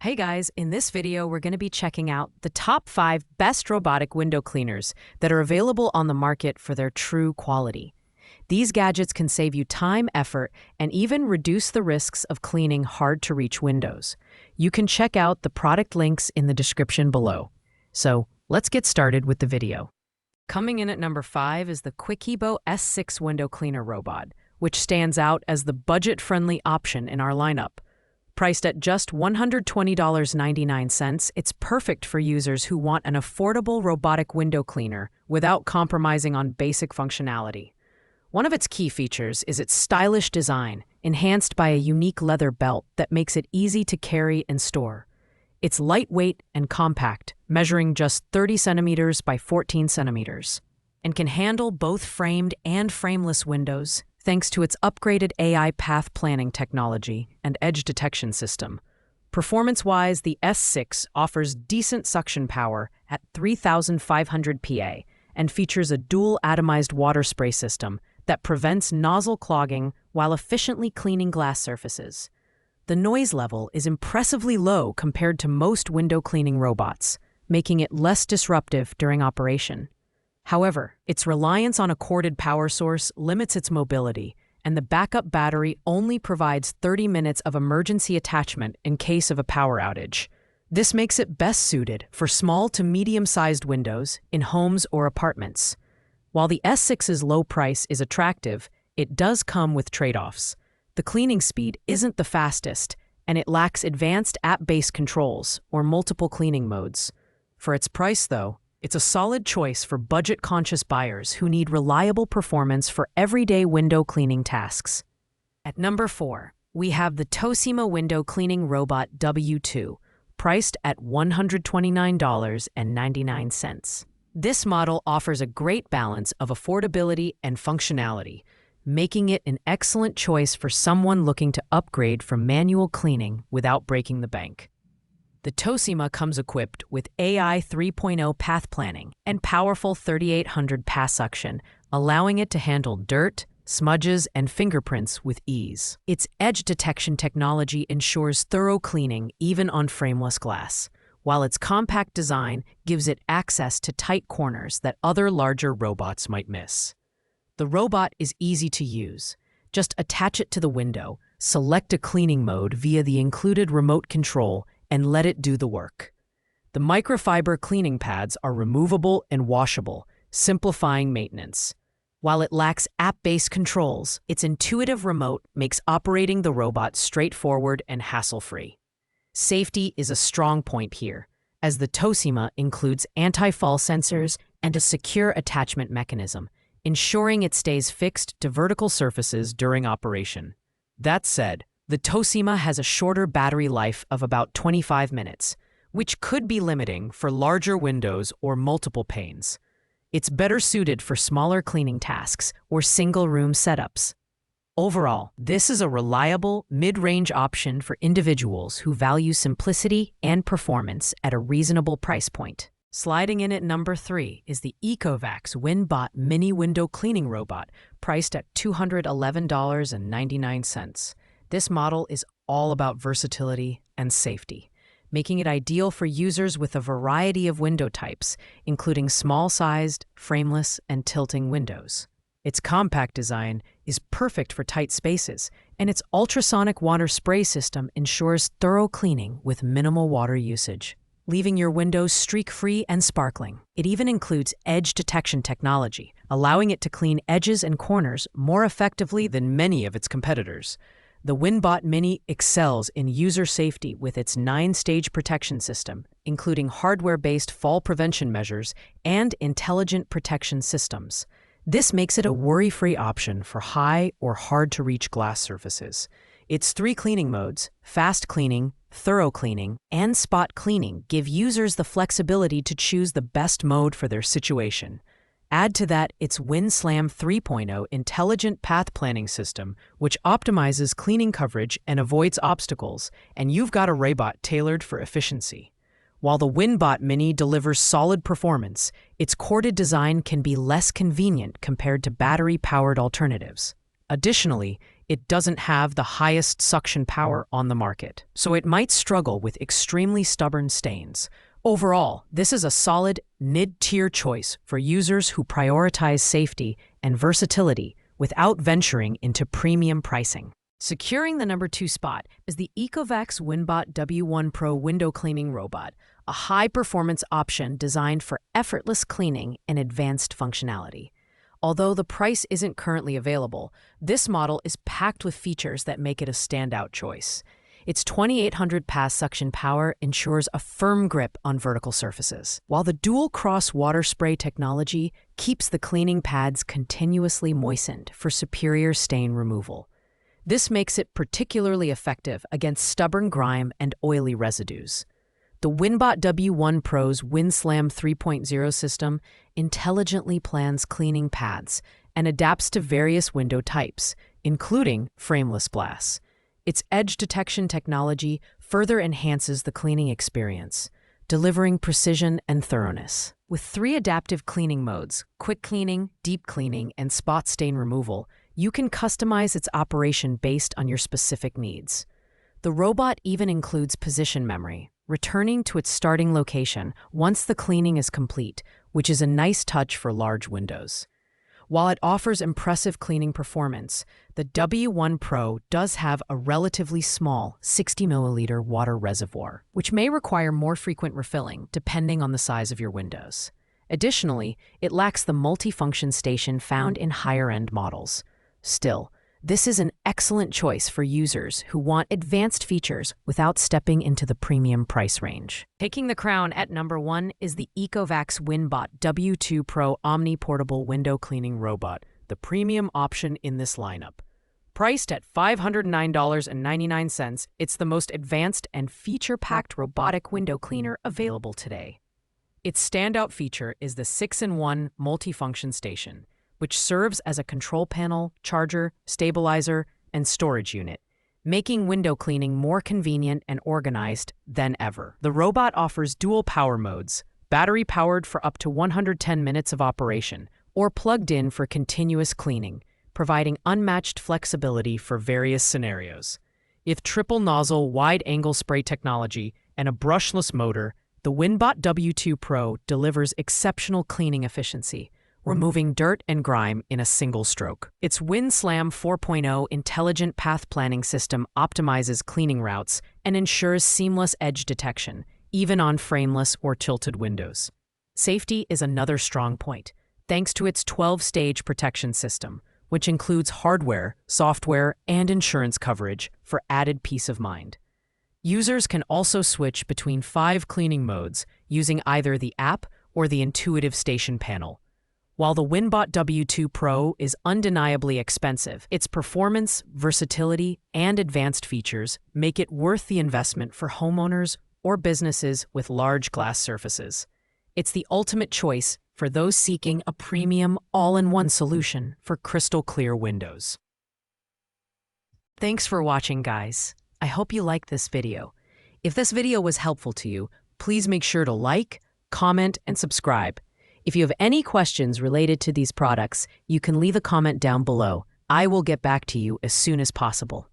Hey guys, in this video we're going to be checking out the top 5 best robotic window cleaners that are available on the market for their true quality. These gadgets can save you time, effort, and even reduce the risks of cleaning hard-to-reach windows. You can check out the product links in the description below. So, let's get started with the video. Coming in at number 5 is the ECOVACS S6 window cleaner robot, which stands out as the budget-friendly option in our lineup. Priced at just $120.99, it's perfect for users who want an affordable robotic window cleaner without compromising on basic functionality. One of its key features is its stylish design, enhanced by a unique leather belt that makes it easy to carry and store. It's lightweight and compact, measuring just 30 centimeters by 14 centimeters, and can handle both framed and frameless windows, thanks to its upgraded AI path planning technology and edge detection system. Performance-wise, the S6 offers decent suction power at 3,500 PA and features a dual atomized water spray system that prevents nozzle clogging while efficiently cleaning glass surfaces. The noise level is impressively low compared to most window cleaning robots, making it less disruptive during operation. However, its reliance on a corded power source limits its mobility, and the backup battery only provides 30 minutes of emergency attachment in case of a power outage. This makes it best suited for small to medium-sized windows in homes or apartments. While the S6's low price is attractive, it does come with trade-offs. The cleaning speed isn't the fastest, and it lacks advanced app-based controls or multiple cleaning modes. For its price, though, it's a solid choice for budget-conscious buyers who need reliable performance for everyday window cleaning tasks. At number 4, we have the Tosima window cleaning robot W2, priced at $129.99. This model offers a great balance of affordability and functionality, making it an excellent choice for someone looking to upgrade from manual cleaning without breaking the bank. The Tosima comes equipped with AI 3.0 path planning and powerful 3800 pass suction, allowing it to handle dirt, smudges, and fingerprints with ease. Its edge detection technology ensures thorough cleaning even on frameless glass, while its compact design gives it access to tight corners that other larger robots might miss. The robot is easy to use. Just attach it to the window, select a cleaning mode via the included remote control, and let it do the work. The microfiber cleaning pads are removable and washable, simplifying maintenance. While it lacks app-based controls, its intuitive remote makes operating the robot straightforward and hassle-free. Safety is a strong point here, as the Tosima includes anti-fall sensors and a secure attachment mechanism, ensuring it stays fixed to vertical surfaces during operation. That said, the Tosima has a shorter battery life of about 25 minutes, which could be limiting for larger windows or multiple panes. It's better suited for smaller cleaning tasks or single-room setups. Overall, this is a reliable, mid-range option for individuals who value simplicity and performance at a reasonable price point. Sliding in at number 3 is the ECOVACS WINBOT Mini window cleaning robot, priced at $211.99. This model is all about versatility and safety, making it ideal for users with a variety of window types, including small-sized, frameless, and tilting windows. Its compact design is perfect for tight spaces, and its ultrasonic water spray system ensures thorough cleaning with minimal water usage, leaving your windows streak-free and sparkling. It even includes edge detection technology, allowing it to clean edges and corners more effectively than many of its competitors. The WINBOT Mini excels in user safety with its 9-stage protection system, including hardware-based fall prevention measures and intelligent protection systems. This makes it a worry-free option for high or hard-to-reach glass surfaces. Its 3 cleaning modes, fast cleaning, thorough cleaning, and spot cleaning, give users the flexibility to choose the best mode for their situation. Add to that its WinSlam 3.0 intelligent path planning system, which optimizes cleaning coverage and avoids obstacles, and you've got a robot tailored for efficiency. While the WINBOT Mini delivers solid performance, its corded design can be less convenient compared to battery-powered alternatives. Additionally, it doesn't have the highest suction power on the market, so it might struggle with extremely stubborn stains. Overall, this is a solid, mid-tier choice for users who prioritize safety and versatility without venturing into premium pricing. Securing the number 2 spot is the ECOVACS WINBOT W1 Pro window cleaning robot, a high-performance option designed for effortless cleaning and advanced functionality. Although the price isn't currently available, this model is packed with features that make it a standout choice. Its 2800 pass suction power ensures a firm grip on vertical surfaces, while the dual-cross water spray technology keeps the cleaning pads continuously moistened for superior stain removal. This makes it particularly effective against stubborn grime and oily residues. The WINBOT W1 Pro's WinSlam 3.0 system intelligently plans cleaning paths and adapts to various window types, including frameless glass. Its edge detection technology further enhances the cleaning experience, delivering precision and thoroughness. With 3 adaptive cleaning modes, quick cleaning, deep cleaning, and spot stain removal, you can customize its operation based on your specific needs. The robot even includes position memory, returning to its starting location once the cleaning is complete, which is a nice touch for large windows. While it offers impressive cleaning performance, the W1 Pro does have a relatively small 60 milliliter water reservoir, which may require more frequent refilling depending on the size of your windows. Additionally, it lacks the multifunction station found in higher-end models. Still, this is an excellent choice for users who want advanced features without stepping into the premium price range. Taking the crown at number 1 is the ECOVACS WINBOT W2 Pro Omni-Portable Window Cleaning Robot, the premium option in this lineup. Priced at $509.99, it's the most advanced and feature-packed robotic window cleaner available today. Its standout feature is the 6-in-1 multifunction station, which serves as a control panel, charger, stabilizer, and storage unit, making window cleaning more convenient and organized than ever. The robot offers dual power modes, battery-powered for up to 110 minutes of operation, or plugged in for continuous cleaning, providing unmatched flexibility for various scenarios. With triple nozzle wide-angle spray technology and a brushless motor, the WINBOT W2 Pro delivers exceptional cleaning efficiency, removing dirt and grime in a single stroke. Its WinSlam 4.0 intelligent path planning system optimizes cleaning routes and ensures seamless edge detection, even on frameless or tilted windows. Safety is another strong point, thanks to its 12-stage protection system, which includes hardware, software, and insurance coverage for added peace of mind. Users can also switch between 5 cleaning modes using either the app or the intuitive station panel. While the WINBOT W2 Pro is undeniably expensive, its performance, versatility, and advanced features make it worth the investment for homeowners or businesses with large glass surfaces. It's the ultimate choice for those seeking a premium, all-in-one solution for crystal-clear windows. Thanks for watching, guys. I hope you liked this video. If this video was helpful to you, please make sure to like, comment, and subscribe. If you have any questions related to these products, you can leave a comment down below. I will get back to you as soon as possible.